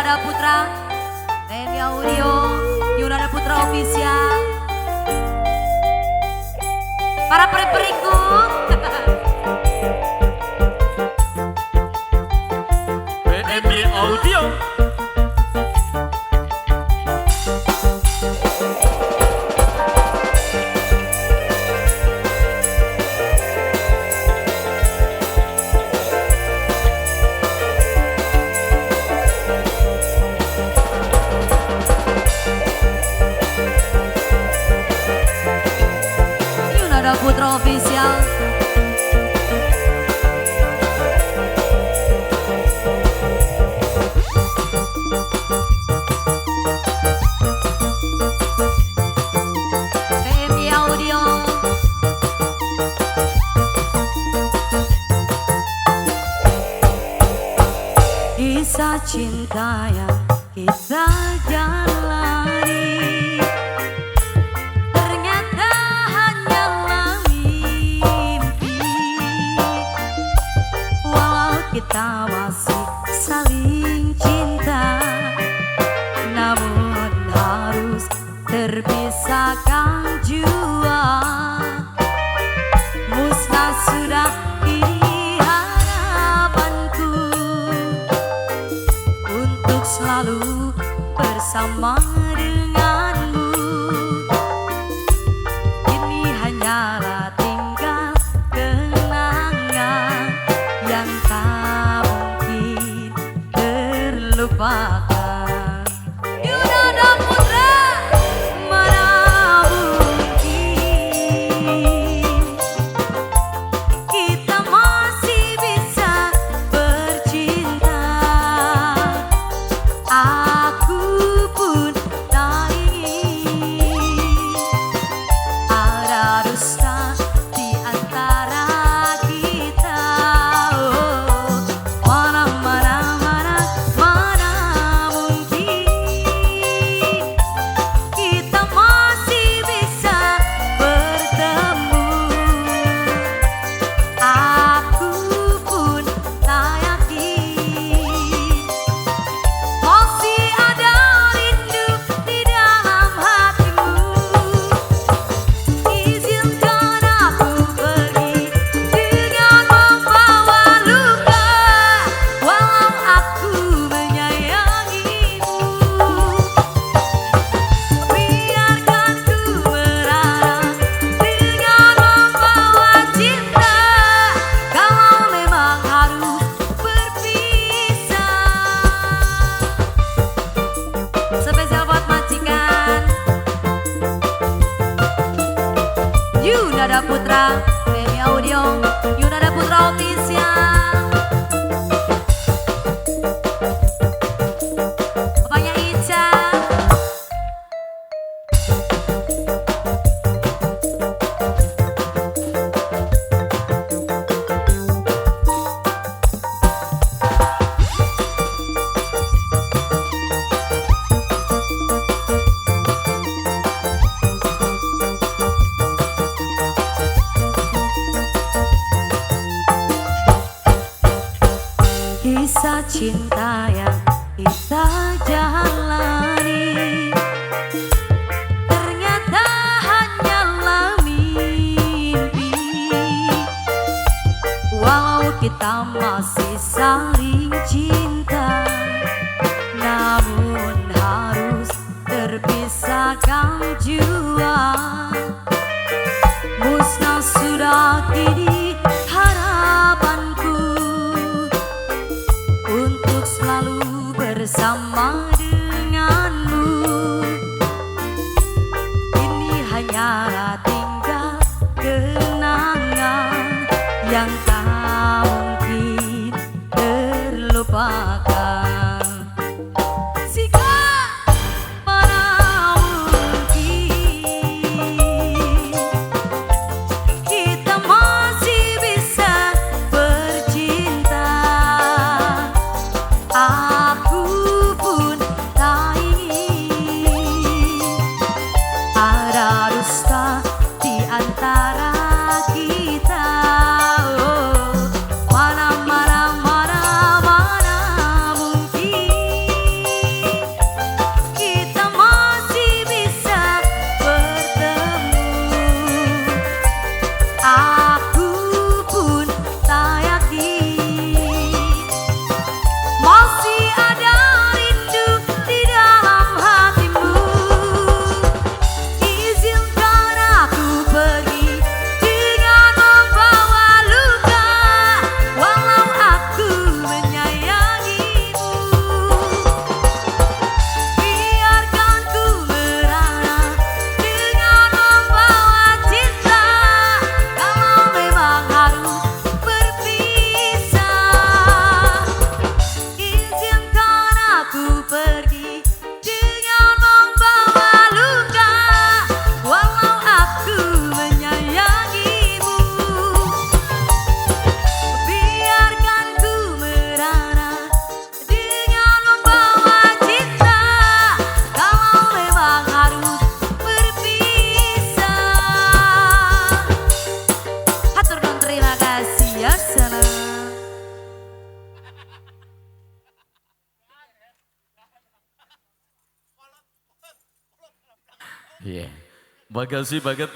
Yunada Putra, Remy Audio, Yunada Putra Official. Para peri-periku. BMI Audio. Yunada Putra Official. BMI Audio. Kisah cinta yang kita jalani ternyata hanyalah mimpi. Walau kita masih saling cinta, namun harus terpisahkan jua. Musnah sudah ini harapanku untuk selalu bersama denganmu. Ini hanyalah tinggal kenangan yang tak mungkin terlupakan. Yunada Putra, mana mungkin kita masih bisa bercinta. Aku pun tak ingin ada dusta di antara kita. Oh, mana mungkin kita masih bisa bertemu. Aku pun tak yakin masih ada rindu di dalam hatimu. Izinkan aku pergi dengan membawa luka, walau aku menyayangimu. Biarkan ku berharap dengan membawa cinta, kalau memang harus berpisah. Spesial buat majikan Yunada Putra, BMI Audio, Yunada Putra Official. Bapaknya Ica. Kisah cinta yang kita jalani ternyata hanyalah mimpi. Walau kita masih saling cinta, namun harus terpisahkan jua. Musnah sudah kini harapanku untuk selalu bersama denganmu. Ini hanyalah tinggal kenangan yang tak mungkin terlupakan. Jika mana mungkin Iya. Makasih banget.